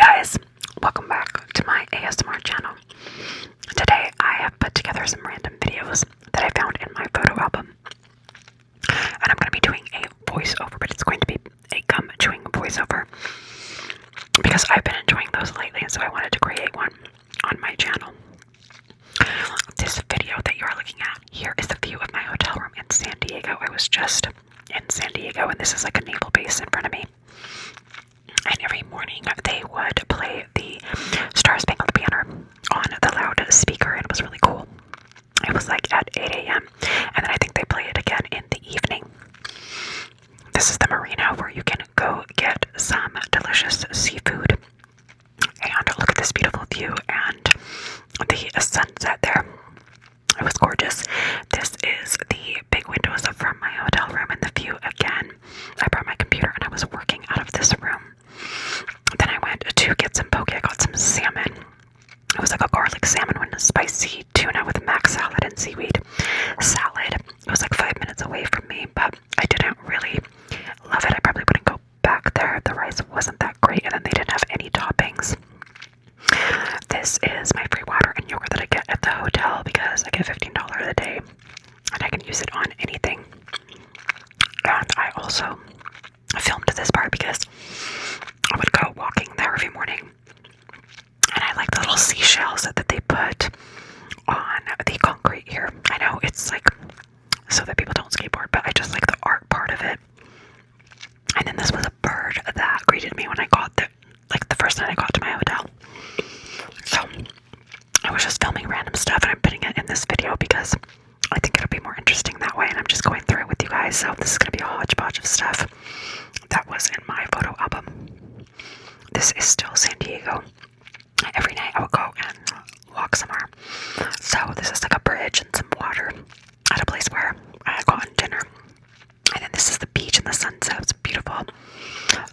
guys, welcome back to my ASMR channel. Today I have put together some random videos that I found in my photo album. And I'm going to be doing a voiceover, but it's going to be a gum chewing voiceover because I've been enjoying those lately, and so I wanted to create one on my channel. This video that you are looking at here is the view of my hotel room in San Diego. I was just in San Diego, and this is like a naval base in front of me. And every morning they would play the Star Spangled Banner on the loud speaker, and it was really cool. It was like at 8 a.m. and then I think they play it again in the evening. This is the marina where you can go get some delicious seafood. And look at this beautiful view and the sunset there. It was gorgeous. This is the big windows from my hotel room, and the view again. I brought my computer and I was working out of this room. Then I went to get some poke. I got some salmon. It was like a garlic salmon with a spicy tuna with mac salad and seaweed salad. It was like 5 minutes away from me, but I didn't really love it. I probably wouldn't go back there. The rice wasn't that great, and then they didn't have any toppings. This is my free water and yogurt that I get at the hotel because I get $15 a day and I can use it on anything. And I also filmed this part because I would go walking there every morning, and I like the little seashells that they put on the concrete here. I know it's like so that people don't skateboard, but I just like the art part of it. And then this was a bird that greeted me when I got there, like the first night I got to my hotel. So I was just filming random stuff, and I'm putting it in this video because I think it'll be more interesting that way, and I'm just going through it with you guys. So this is going to be a hodgepodge of stuff that was in my photo album. This is still San Diego. Every night I would go and walk somewhere. So this is like a bridge and some water at a place where I had gotten dinner. And then this is the beach and the sunset. It's beautiful.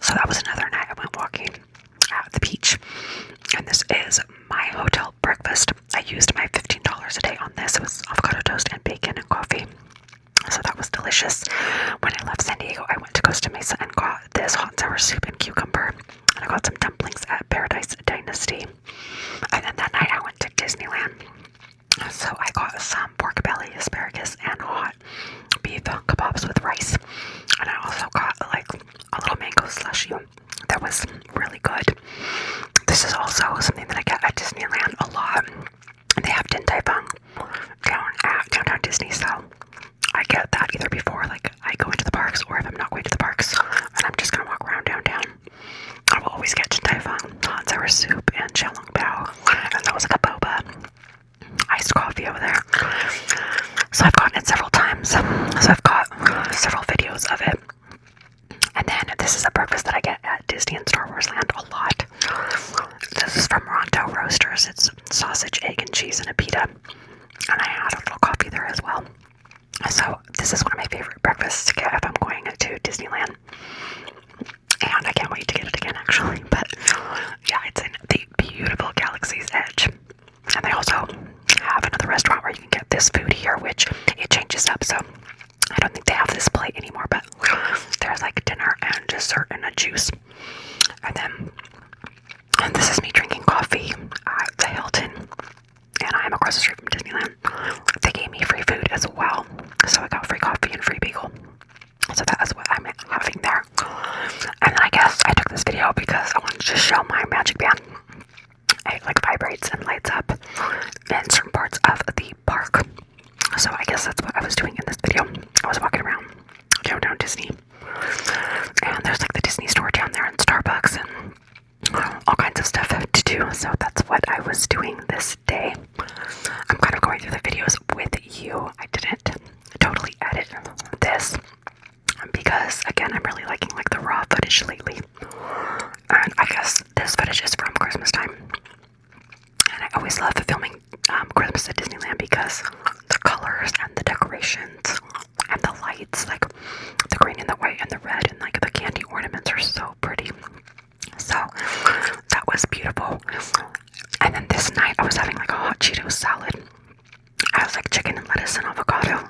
So that was another night I went walking at the beach. And this is my hotel breakfast. I used my $15 a day on this. It was avocado toast and bacon and coffee. So that was delicious. When I left San Diego, I went to Costa Mesa and got this hot and sour soup and cucumber. And I got some dumplings at Paradise Dynasty. And then that night I went to Disneyland. So I got some pork belly, asparagus, and hot beef kebabs with rice. And I also got like a little mango slushie that was really good. This is also something that I get at Disneyland a lot. They have Din Tai Fung down at Downtown Disney, so I get that either before like I go into the parks, or if I'm not going to the parks and I'm just gonna walk around downtown, I will always get Din Tai Fung hot and sour soup and xiaolong bao, and that was like a boba iced coffee over there. So I've gotten it several times. So I've got several videos of it. And then this is a breakfast that I get at Disney and Star Wars Land a lot. This is from Ronto Roasters. It's sausage, egg, and cheese and a pita. And I had a little coffee there as well. So this is one of my favorite breakfasts to get if I'm going to Disneyland. And I can't wait to get it again, actually. But yeah, it's in the beautiful Galaxy's Edge. And they also have another restaurant where you can get this food here, which it changes up. So I don't think they have this plate anymore, but there's like dinner and dessert and a juice. And this is me drinking coffee at the Hilton. And I'm across the street from Disneyland. They gave me free food as well. So I got free coffee and free bagel. So that is what I'm having there. And then I guess I took this video because I wanted to show my magic band. It like vibrates and lights up in certain parts of the park. So I guess that's what I was doing in this video. I was walking around downtown Disney. And there's like the Disney store down there and Starbucks and all kinds of stuff to do. So that's what I was doing this day. I'm kind of going through the videos with you. I didn't totally edit this because again, I'm really liking like the raw footage lately. And I guess this footage is from Christmas time. And I always love filming Christmas at Disneyland because the colors and the decorations and the lights, like the green and the white and the red and like the candy ornaments are so pretty. So that was beautiful. And then this night I was having like a hot Cheeto salad. I was like chicken and lettuce and avocado.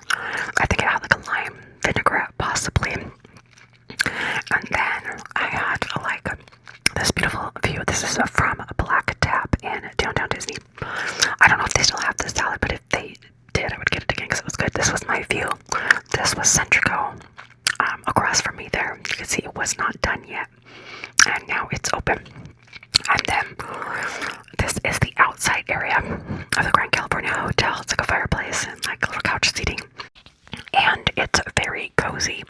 I think it had like a lime vinaigrette possibly. And then I had like this beautiful view view. This is from Black Tap in downtown Disney. I don't know if they still have this salad, but if they did, I would get it again because it was good. This was my view. This was Centrico across from me there. You can see it was not done yet, and now it's open. And then this is the outside area of the Grand California Hotel. It's like a fireplace and like a little couch seating, and it's very cozy.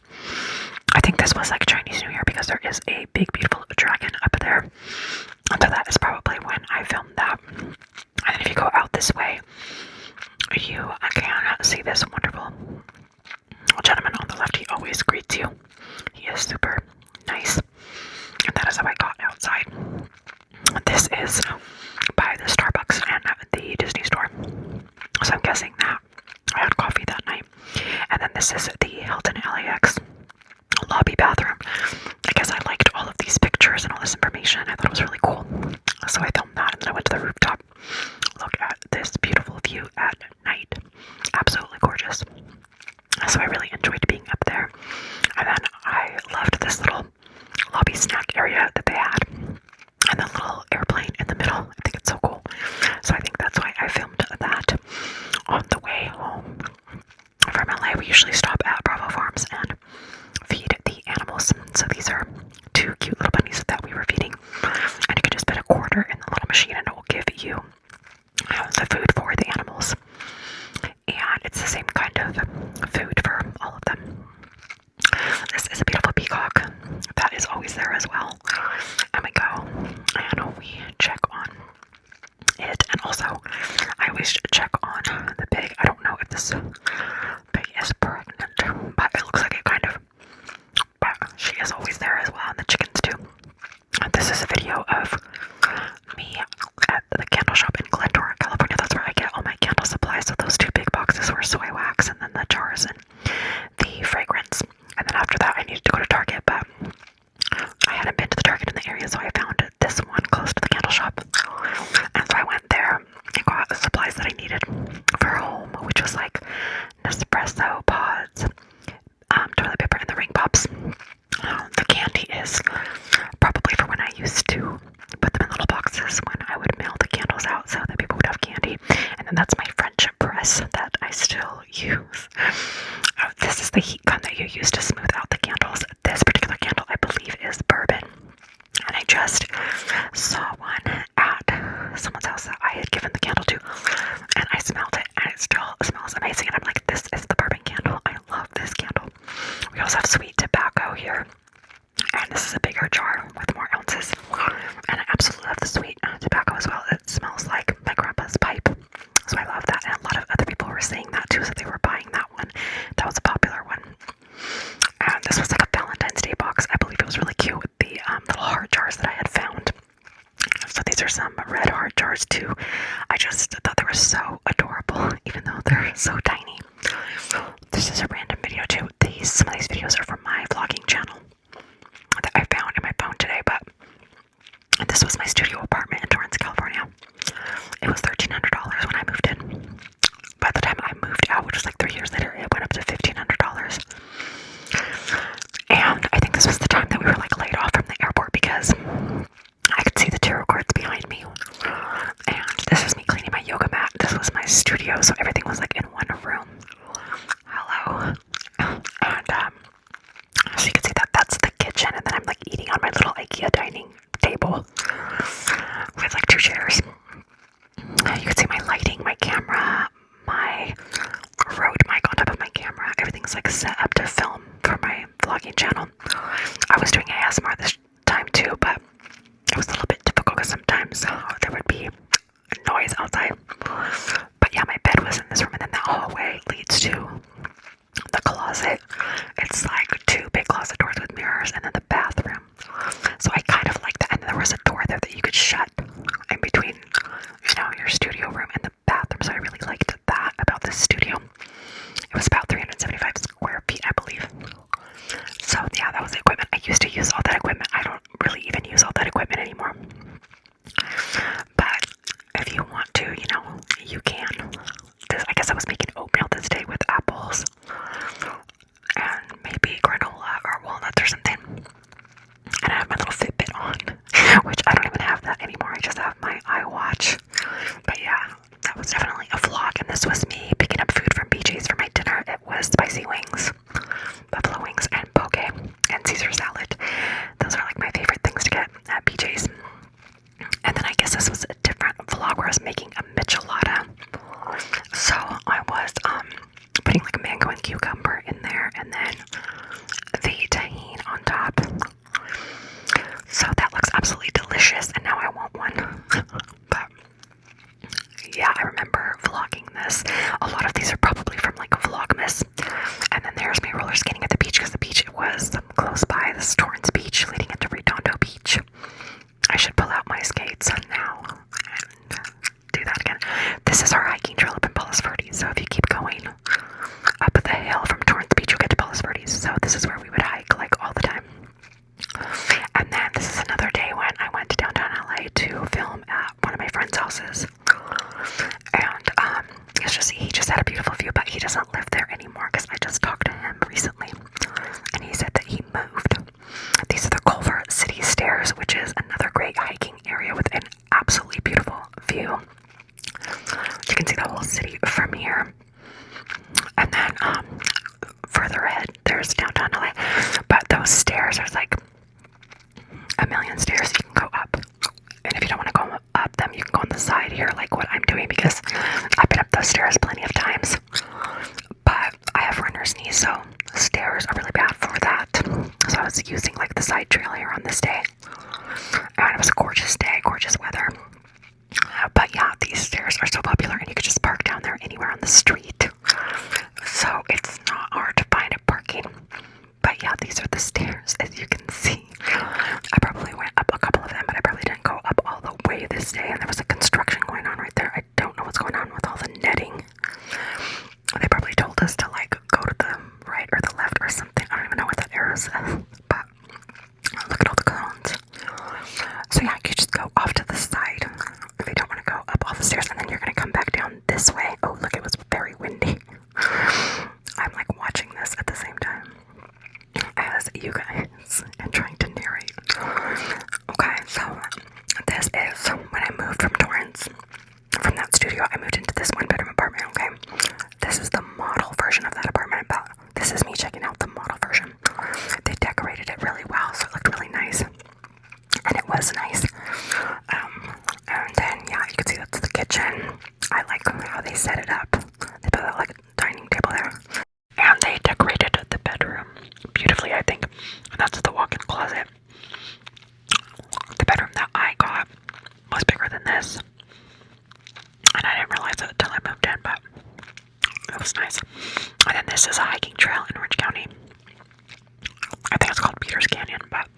I think this was like Chinese New Year because there is a big, beautiful dragon up there. And so that is probably when I filmed that. And then if you go out this way, you can see this wonderful gentleman on the left. He always greets you. He is super nice. And that is how I got outside. This is by the Starbucks and the Disney store. So I'm guessing that I had coffee that night. And then this is the Hilton LAX lobby bathroom. I guess I liked all of these pictures and all this information. I thought it was really cool. So I filmed that, and then I went to the rooftop. Look at this beautiful view at night. Absolutely gorgeous. So I really enjoyed being up there. And then I loved this little lobby snack area that they had. And the little airplane in the middle. I think it's so cool. So I think that's why I filmed that. On the way home from LA, we usually stop at Bravo Farms and feed the animals. So these are two cute little bunnies that we were feeding. And you can just put a quarter in the little machine and it will give you the food for the animals. And it's the same kind of food for all of them. This is a beautiful peacock that is always there as well. And we go and we check on it. And also, I always check on the pig. I don't know if this pig is pregnant, but it looks like it kind of. But she is always there as well, and the chickens too. And this is a video of me at the candle shop in Glendora, California. That's where I get all my candle supplies. So those two big boxes were soy wax, and then the jars and the fragrance. And then after that, I needed to go to Target, but I hadn't been to the Target in the area, so I found this one close to the candle shop. And so I went there and got the supplies that I needed for home, which was like Nespresso pods, toilet paper, and the ring pops. The candy is probably for when I used to put them in little boxes when I would mail the candles out so that people would have candy. And then that's my French press that I still use. This is the heat gun that you use to smooth out the candles. This particular candle, I believe, is bourbon. And I just saw one at someone's house that I had given the candle to. And I smelled it, and it still smells amazing. And I'm like, this is the bourbon candle. I love this candle. We also have sweet tobacco here. And this is a bigger jar with more ounces. And I absolutely love the sweet tobacco as well. It smells like my grandpa's pipe. So I love that. And a lot of other people were saying that too, so they were buying that one. That was a popular one. And this was like a Valentine's Day box. I believe it was really cute with the little heart jars that I had found. So these are some red heart jars too. I just thought they were so adorable, even though they're so tiny. This is a random video too. Some of these videos are from my vlogging channel that I found in my phone today, but this was my studio apartment in Torrance, California. It was $1,300 when I moved in. By the time I moved out, which was like 3 years later, it went up to $1,500. And I think this was the time that we were like laid off from the airport because I could see the tarot cards behind me. And this is me cleaning my yoga mat. This was my studio, so everything was like in one room. Hello. And so you can see that that's the kitchen, and then I'm like eating on my little IKEA dining table with like 2 chairs. You can see my lighting, my camera, my Rode mic on top of my camera. Everything's like set up to film for my vlogging channel. I was doing ASMR this time too, but it was a little bit difficult because sometimes there would be noise outside. But yeah, my bed was in this room, and then that hallway leads to the closet. It's like 2 big closet doors with mirrors, and then the bathroom. So I kind of like that. And then there was a door there that you could shut in between, your studio room and the bathroom. So I really liked that about this studio. It was about 375 square feet, I believe. So yeah, that was the equipment. I used to use all that equipment. I don't really even use all that equipment anymore. But if you want to, you can. I guess I was making oatmeal this day with apples and maybe granola or walnuts or something. And I have my little Fitbit on, which I don't even have anymore. I just have my iWatch. But yeah, that was definitely a vlog, and this was me picking up food from BJ's for my dinner. It was spicy wings, buffalo wings, and poke, and Caesar salad. Those are like my favorite things to get at BJ's. And then I guess this was a different vlog where I was making a michelada. So I was putting like a mango and cucumber in there, and then the tahini on top. So that looks absolutely delicious, and now I want one. But yeah, I remember vlogging this. A lot of these are probably from like Vlogmas. And then there's me roller skating at the beach, because the beach was close by. This is Torrance Beach leading into Redondo Beach. I should pull out my skates now and do that again. This is our hiking trail up in Palos Verdes. So if you keep going up the hill from Torrance Beach, you'll get to Palos Verdes. So this is where we would hike like all the time. And then this is another day when I went to downtown LA to film at one of my friend's houses. And he just had a beautiful view, but he doesn't live there anymore, because I just talked to him recently, and he said that he moved. These are the Culver City Stairs, which is another great hiking area with an absolutely beautiful view. You can see the whole city from here. And then further ahead, there's downtown LA. But those stairs, there's like a million stairs you can go up. And if you don't want to go up them, you can go on the side here, like what I'm doing, because I've been up those stairs plenty of times. But I have runner's knees, so stairs are really bad for that. So I was using like the side trail here on this day. And it was a gorgeous day, gorgeous weather. But yeah, these stairs are so popular, and you could just park down there anywhere on the street. So it's not hard to find a parking. But yeah, these are the stairs, as you can see. I probably went up a couple of them, but I probably didn't go up all the way this day. And there was a construction going on right there. I don't know what's going on with all the netting. They probably told us to like go to the right or the left or something. I don't even know what that arrow says. But look at all the cones. So yeah, you could just go off to the side if you don't want to go up all the stairs, and then you're going to come back down this way. Oh, look, it was very windy. I'm like watching this at the same time as you guys and trying to narrate. Okay, so this is when I moved from Torrance. From that studio, I moved into this one-bedroom apartment, okay? This is the model version of that apartment, but this is me checking out the model version. They decorated it really well, so it looked really nice. And it was nice. And then, yeah, you can see that's the kitchen. I like how they set it up. They put like a dining table there. And they decorated the bedroom beautifully, I think. And that's the walk-in closet. The bedroom that I got was bigger than this. And I didn't realize it until I moved in, but it was nice. And then this is a hiking trail in Orange County. I think it's called Peters Canyon, but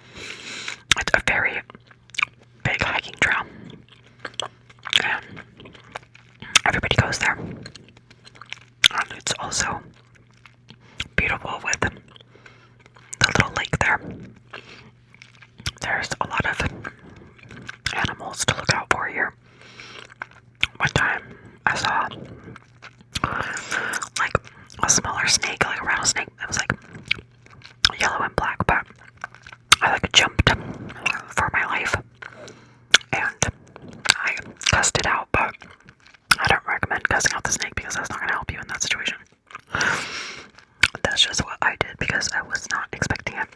it's a very big hiking trail. And everybody goes there. And it's also beautiful with the little lake there. There's a lot of animals to look out for here. One time I saw like a smaller snake, like a rattlesnake. It was like yellow and black, but I like jumped for my life and I cussed it out, but I don't recommend cussing out the snake because that's not going to help you in that situation. That's just what I did because I was not expecting it.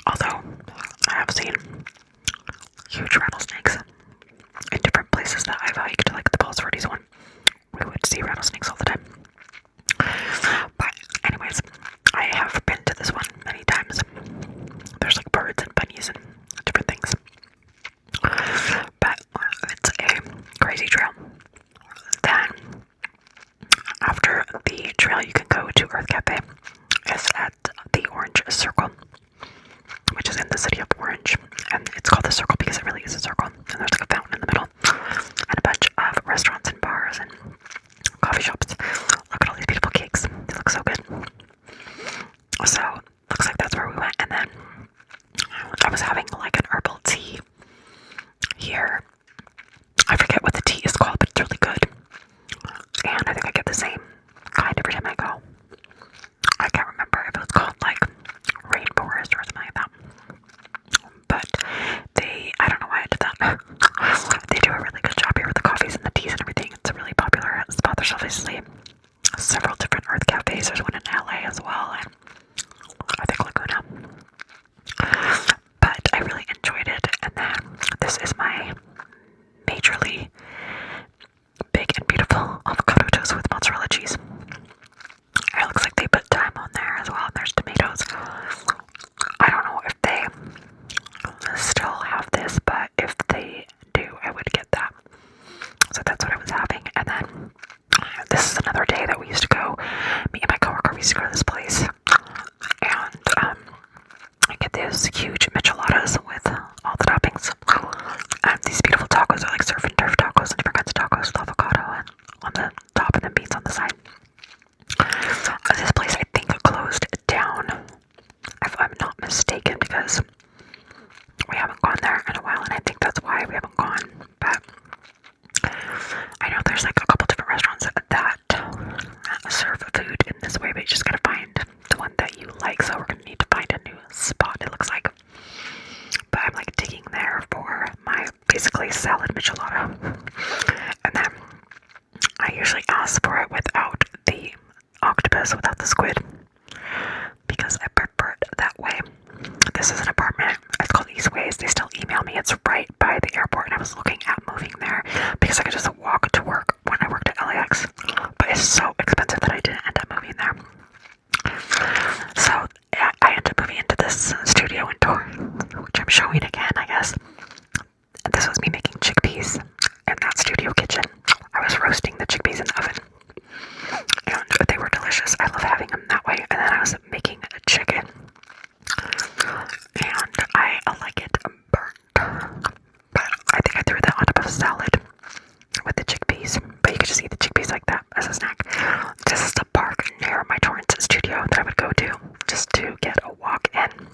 Although I have seen huge rattlesnakes in different places that I've hiked, like the Palos Verdes one. We would see rattlesnakes all the time. But anyways, I have been to this one many times. There's like birds and bunnies and different things. But it's a crazy trail. Then after the trail, you can go to Earth Cafe. It's at the Orange Circle, which is in the city of Orange. And it's called the Circle because it really is a circle. And there's like a fountain in the middle. And a bunch of restaurants and bars and coffee shops. Look at all these beautiful cakes. They look so good. So, looks like that's where we went. And then I was having like an herbal tea here. I forget what the tea is called, but it's really good. And I think I get the same kind every time I go. I can't remember if it was called like rainforest or something like that. But I don't know why I did that. this is my majorly big and beautiful avocado toast with mozzarella cheese. It looks like they put thyme on there as well, and there's tomatoes. I don't know if they still have this, but if they do, I would get that. So that's what I was having. And then this is another day that we used to go, me and my coworker, we used to go to this place, and I get these huge micheladas with all the toppings. And these beautiful tacos are like surf and turf tacos and different kinds of tacos with avocado and on the top and then beans on the side. This place I think closed down, if I'm not mistaken, because we haven't gone there in a while, and I think that's why we haven't gone. But I know there's like a couple different restaurants that serve food in this way, but you just gotta find the one that you like. So we're gonna need to find a new spot, it looks like. But I'm like digging there for my basically salad michelada, and then I usually ask for it without the octopus, without the squid, because I prefer it that way. This is an apartment. It's called Eastways. They still email me. It's right by the airport, and I was looking at moving there because I could just walk to work when I worked at LAX. But it's so expensive that I didn't end up moving there. So I ended up moving into this studio indoor, which I'm showing again, I guess. And this was me making chickpeas in that studio kitchen. I was roasting the chickpeas in the oven, and they were delicious. I love having them that way. And then I was making a chicken, and I like it burnt. But I think I threw that on top of a salad with the chickpeas. But you could just eat the chickpeas like that as a snack. This is the park near my Torrance studio that I would go to just to get a walk in.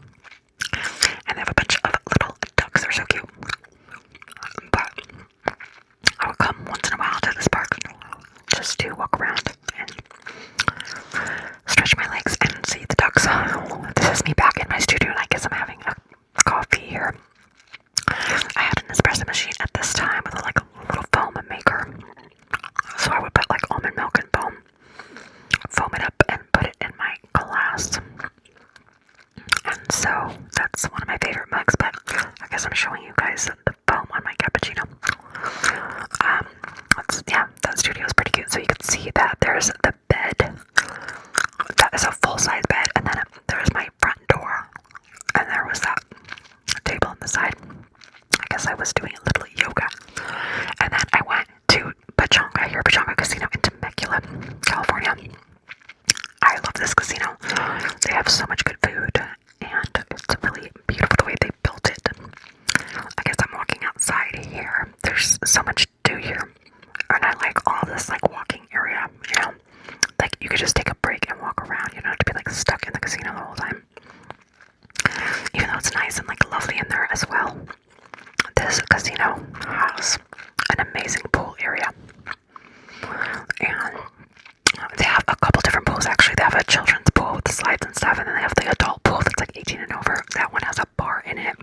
And they have a bunch of little ducks. They're so cute. But I would come once in a while to this park just to walk around and stretch my legs and see the ducks. This is me back in my studio, and I guess I'm having a coffee here. I had an espresso machine at this time with like a little foam maker. So I would put like almond milk and foam it up and put it in my glass. And so that's one of my favorite mugs, but I guess I'm showing you guys the foam on my cappuccino. Yeah, that studio is pretty cute. So you can see that there's the bed. That is a full-size bed, and then there's my front door, and there was that table on the side. I guess I was doing a little yoga. And then I went to Pachanga Casino in Temecula, California. I love this casino. They have so much good food, and it's really beautiful the way they built it. I guess I'm walking outside here. There's so much to do here, and I like all this like walking area, you know, like you could just take a break and walk around. You don't have to be like stuck in the casino the whole time, even though it's nice and like lovely in there as well. This casino has an amazing pool area, and they have a couple different pools actually. They have a children's pool with the slides and stuff, and then they have the adult pool that's like 18 and over. That one has a bar in it,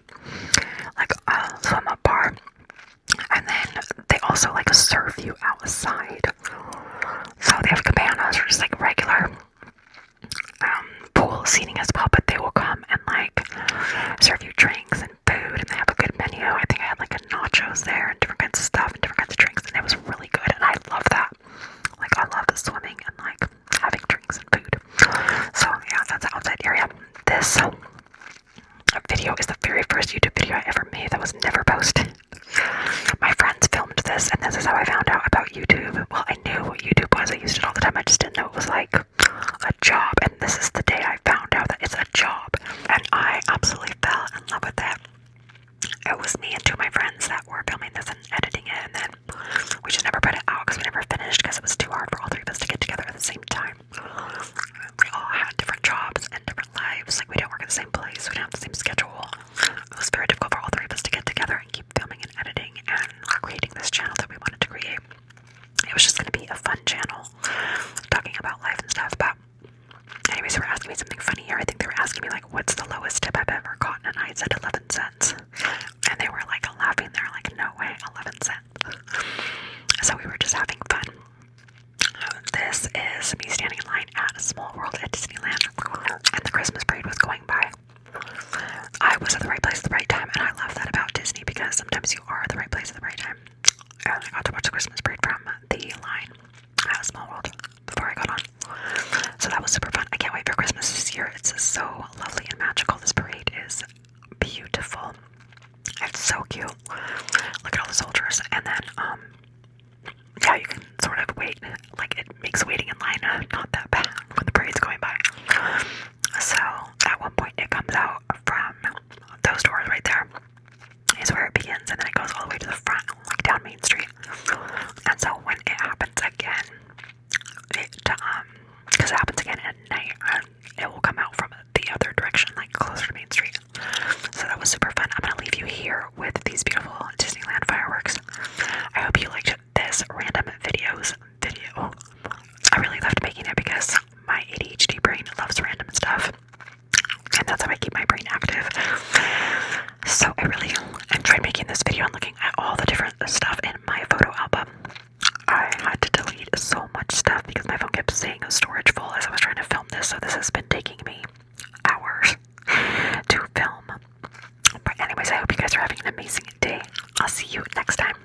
like a swim up bar, and then they also like serve you outside. So they have cabanas or just like regular pool seating as well, but they will come and like serve you drinks and food, and they have a good menu. I think I had like a nachos there and different kinds of stuff and different kinds of drinks, and it was really good, and I love that. Like I love the swimming and like having drinks and food. So yeah, that's the outside area. This video is the very first YouTube video I ever made that was never posted. My friends filmed this, and this is how I found out about YouTube. Well, I knew what YouTube was. I used it all the time. I just didn't know it was like a job, and this is the day I found out that it's a job, and I absolutely fell in love with it. It was me and two of my friends that were filming this and editing it, and then we just never put it out because we never finished because it was too hard for all three of us to get together at the same time. We all had different jobs and different lives. Like we didn't work at the same place. We didn't have the same schedule. It was very difficult for all three of us to get together and keep filming and editing and creating this channel that we wanted to create. It was just going to be a fun channel talking about life and stuff. But anyways, they were asking me something funny here. I think they were asking me like, what's the lowest tip I've ever gotten? And I said 11 cents. And they were like laughing. They're like, no way, 11 cents. So we were just having fun. This is me standing in line at a Small World at Disneyland, and the Christmas parade was going by. I was at the right place at the right time, and I love that about Disney because because sometimes you are at the right place at the right time. And I got to watch the Christmas parade from the line at Small World before I got on. So that was super fun. I can't wait for Christmas this year. It's so lovely and magical. This parade is beautiful. It's so cute. Look at all the soldiers. And then, yeah, you can sort of wait. Like, it makes waiting in line not that bad when the parade's going by. So, at one point, it comes out from those doors right there. Is where it begins, and then it goes all the way to the front, like down Main Street. And so when it happens again, because it happens again at night, it will come out from the other direction, like closer to Main Street. So that was super fun. I'm gonna leave you here with these beautiful Disneyland fireworks. I hope you liked this random video. I really loved making it because my ADHD brain loves random stuff, and that's how I keep my brain active. So I really enjoyed making this video and looking at all the different stuff in my photo album. I had to delete so much stuff because my phone kept saying storage full as I was trying to film this, so this has been taking me hours to film. But anyways, I hope you guys are having an amazing day. I'll see you next time.